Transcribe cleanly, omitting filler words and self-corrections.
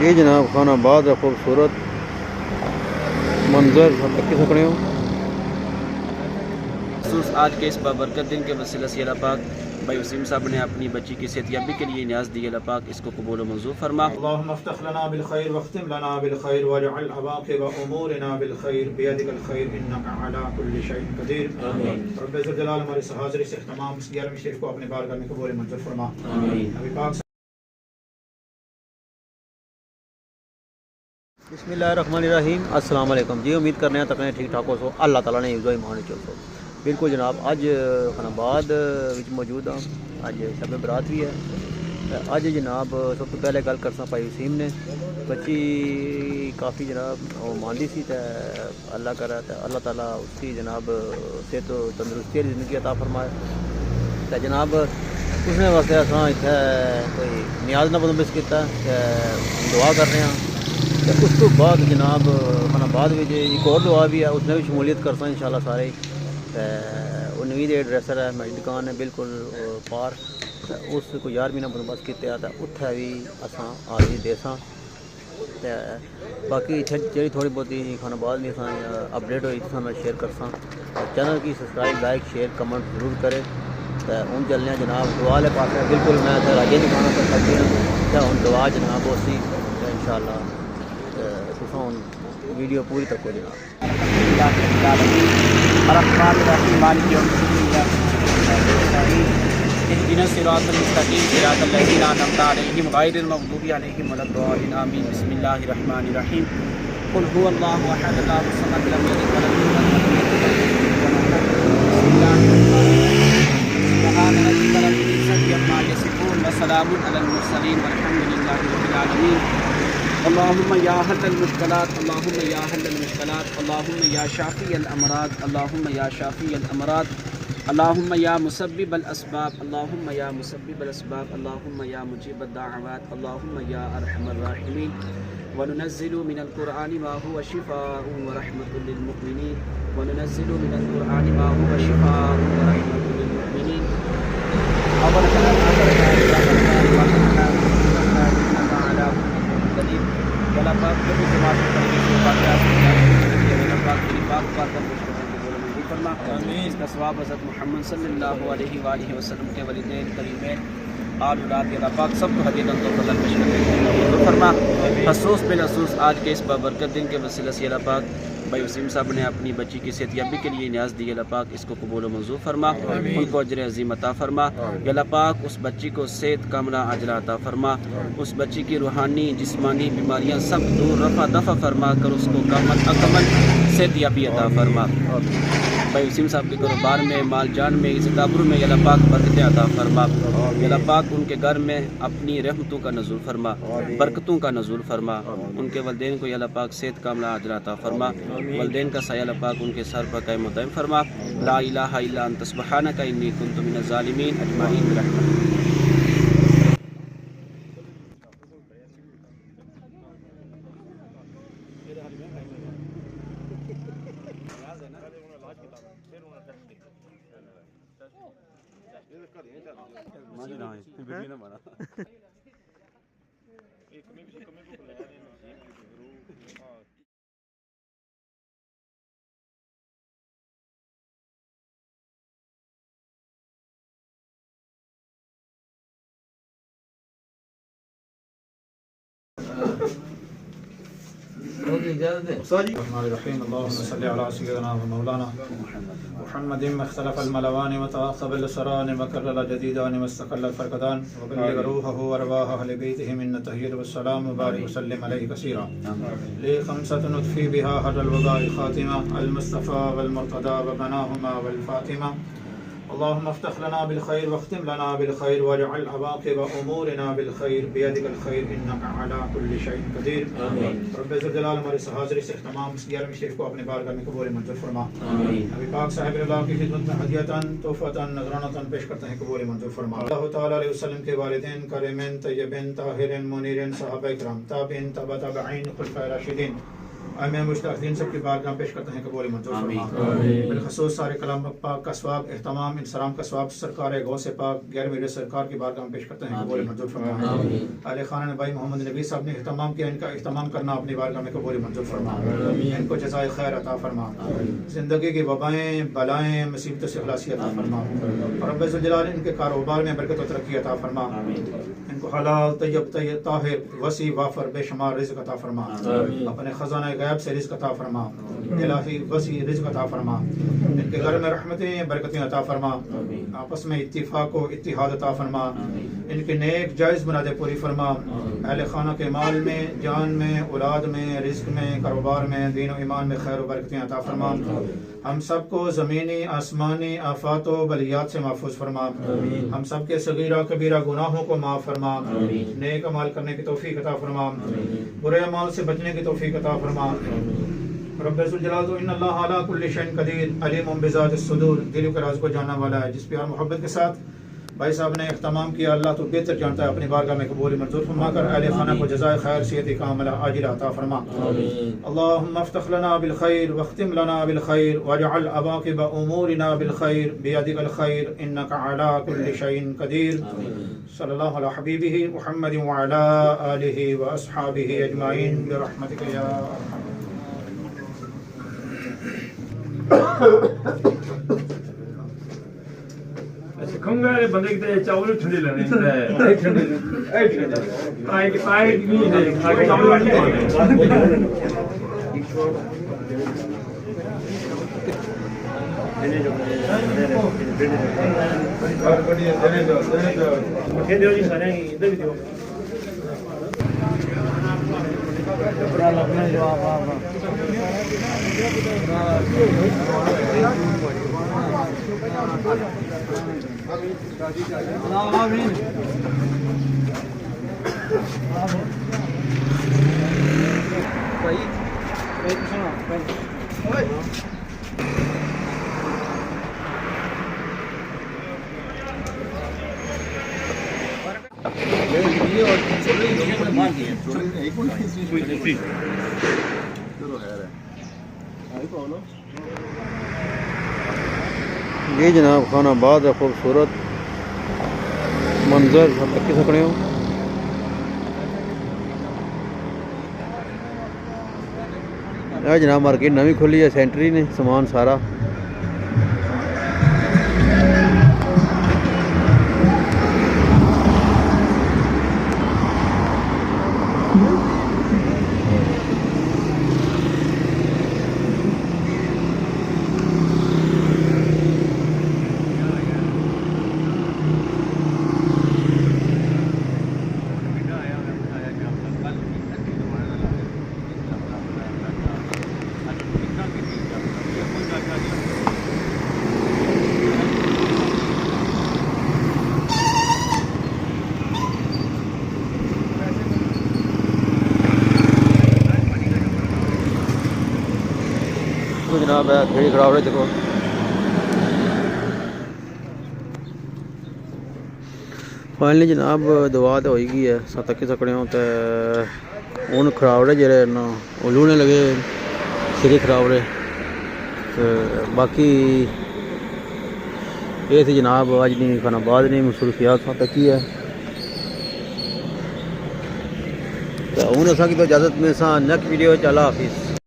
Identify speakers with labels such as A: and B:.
A: یہ جناب خان آباد کا خوبصورت منظر تک سکنے ہو
B: خصوص آج کے اس بابرکت دن کے وسیلہ سے اللہ پاک بھائی وسیم صاحب نے اپنی بچی کی صحتیابی کے لیے نیاز دی. اللہ پاک اس کو قبول و منظور فرما.
C: اللهم افتح لنا بالخير واختم لنا بالخير واجعل عواقب امورنا بالخير بيدك الخير انك على كل شيء قدير. آمین. رب ذو الجلال ہماری اس حاضری سے اختتام اس 11ویں شریف کو اپنے بارگاہ میں قبول منظور فرما. آمین. نبی پاک
A: بسم اللہ الرحمن الرحیم. السلام علیکم جی. امید کرنے ہیں تکنے ٹھیک ٹھاک ہو سو اللہ تعالیٰ نے عزو ایمان چل سو. بالکل جناب اج خان آباد موجود ہاں. اج شب برات بھی ہے. اج جناب سب تو پہلے گل کرساں بھائی وسیم نے بچی کافی جناب وہ ماندی سی تے اللہ کرا تے اللہ تعالیٰ اس کی جناب صحت و تندرستی زندگی عطا فرمائے تے جناب اس نے واسطے اساں اتنے کوئی نیاز نہ بندوبست کیتا کہ دعا کر رہے ہیں. اس تو بعد جناب خان آباد ایک اور دعا بھی ہے اس نے بھی شمولیت کرتا ان شاء اللہ سارے. وہ نوی دے ڈریسر ہے میری دکان ہے بالکل پار اس کو 11 مہینہ بندوبست کیا تھا اتنے بھی اساں حاضری دے ساں. باقی جی تھوڑی بہت خان آباد میں اپڈیٹ ہوئی تو میں شیئر کرساں. چینل کی سبسکرائب لائک شیئر کمنٹ ضرور کرے. ہوں چلنے جناب دعا والے پاس بالکل میں راجے دکھانا کر سکتی ہوں ہوں دعا جناب اسی ان شاء اللہ ہوں ویڈیو پوری تک ہو جناب.
B: اهدنا الصراط المستقيم صراط الذين أنعمت عليهم غير المغضوب عليهم ولا الضالين آمين. بسم الله الرحمن الرحيم. قل هو الله أحد الله الصمد لم يلد ولم يولد ولم يكن له كفوا أحد. بسم الله الرحمن الرحيم. سبحان ربك رب العزة عما يصفون وسلام على المرسلين والحمد لله رب العالمين. اللهم يا حل المشكلات اللهم يا حل المشكلات اللهم يا شافي الأمراض اللهم يا شافي الأمراض اللهم يا مسبب الأسباب اللهم يا مسبب الأسباب اللهم يا مجيب الدعوات اللهم يا أرحم الراحمين. وننزل من القرآن ما هو شفاء ورحمة للمؤمنين وننزل من القرآن ما هو شفاء ورحمة للمؤمنين. اللہ پاک جو بھی جماعت فرما اس کا ثواب حضرت محمد صلی اللہ علیہ وآلہ وسلم کے والدین کریمین آل اولاد اللہ پاک سب کو ہدیۃ و فضل میں فرما. خصوص بالخصوص آج کے اس بابرکت دن کے وسیلہ سے اللہ پاک بھائی وسیم صاحب نے اپنی بچی کی صحتیابی کے لیے نیاز دی. اللہ پاک اس کو قبول و منظور فرما. ان کو اجر عظیم عطا فرما. اللہ پاک اس بچی کو صحت کاملہ اجر عطا فرما. اس بچی کی روحانی جسمانی بیماریاں سب دور رفع دفع فرما کر اس کو کامل اکمل صحتیابی عطا فرما. بھائی وسیم صاحب کے کاروبار میں مال جان میں عزت آبرو میں اللہ پاک برکتیں عطا فرما. اللہ پاک ان کے گھر میں اپنی رحمتوں کا نزول فرما برکتوں کا نزول فرما. ان کے والدین کو اللہ پاک صحت کاملہ اجر عطا فرما. والدین کا سایہ اللہ پاک ان کے سر پر قائم و دائم فرما. لا الہ الا انت سبحانک انی کنت من الظالمین اجمعین برحمتک.
C: الرحمن الرحيم. اللهم صل على سيدنا ومولانا محمد ما اختلف الملوان وتعاقب الاسران وكرر الجديدان واستقل الفرقدان وبلغ روحه وارواح اهل بيته من التحية والسلام وبارك وسلم عليه كثيرا. لي خمسة نطفي بها حر الوباء خاتمة المصطفى والمرتضى وبناهما والفاطمة. اللهم افتح لنا بالخير واختم لنا بالخير واجعل عواقب امورنا بالخير بيدك الخير انك على كل شيء قدير. آمین. رب ذو الجلال ہماری اس حاضری سے اختتام اس 11ویں شریف کو اپنے بارگاہ میں قبول منظور فرما. آمین. نبی پاک صاحب اللہ کی خدمت میں ہدیتاً تحفۃً نذرانۃً پیش کرتے ہیں قبول منظور فرما. اللہ تعالیٰ علیہ وسلم کے والدین کریمین طیبین طاہرین منیرین صحابہ کرام تابعین تبع تابعین خلفائے راشدین میں مشتاقین سب کی بارگاہ پیش کرتے ہیں قبول منظور فرما بالخصوص سارے کلام پاک کا ثواب اہتمام انسلام کا ثواب سرکار غوث پاک 11 سرکار کی بارگاہ میں پیش کرتے ہیں قبول منظور فرما اہل خانہ بھائی محمد نبی صاحب نے اہتمام کیا ان کا اہتمام کرنا اپنی بارگاہ میں قبول منظور فرما ان کو جزائے خیر عطا فرما زندگی کی وبائیں بلائیں مصیبتوں سے خلاصی عطا فرما رب ذوالجلال ان کے کاروبار میں برکت و ترقی عطا فرما ان کو حلال طیب طاہر وسیع وافر بے شمار رزق عطا فرما اپنے خزانہ غیب سے رزق عطا فرما الہی وسیع رزق عطا فرما ان کے گھر میں رحمتیں برکتیں عطا فرما آپس میں اتفاق و اتحاد عطا فرما ان کے نیک جائز بنادے پوری فرما اہل خانہ کے مال میں جان میں اولاد میں رزق میں کاروبار میں دین و ایمان میں خیر و برکتیں عطا فرما ہم سب کو زمینی آسمانی آفات و بلیات سے محفوظ فرما ہم سب کے صغیرہ کبیرہ گناہوں کو معاف فرما نیک عمال کرنے کی توفیق عطا فرما برے اعمال سے بچنے کی توفیق عطا فرما رب ذوالجلال ان اللہ علی کل شیء قدیر علیم بذات الصدور دلوں کے راز کو جاننے والا ہے جس پیار محبت کے ساتھ بھائی صاحب نے اہتمام کیا اللہ تو بہتر جانتا ہے اپنی بارگاہ میں قبول منظور فرما کر اہل خانہ کو جزائے خیر صحت کاملہ عاجلہ عطا فرما اللهم افتح لنا بالخير واختم لنا بالخير واجعل عواقب امورنا بالخير بيدك الخير انك على كل شيء قدير صلی اللہ علی حبیبہ محمد وعلى آلہ واصحابہ اجمعین برحمتک یا ارحم
D: کنگا بندے کے چاول ٹھنڈے لینے
A: یہ جناب خانہ آباد ہے خوبصورت منظر تک سکنے ہو جناب مارکیٹ نوی کھولی ہے سینٹری نے سامان سارا جناب ہے کھیڑی کھڑا ہو رہے دیکھو فائنلی جناب دعا تو ہوئی گئی ہے تک سکنے ہو تو ہوں کھڑاوڑے جڑے نا وہ لونے لگے سری کھڑاوڑے باقی یہ تھی جناب اج نہیں خانہ آباد نہیں مصروفیات تک ہی ہے تو ہوں اصل کی تو اجازت میں سا نیکسٹ ویڈیو اللہ حافظ.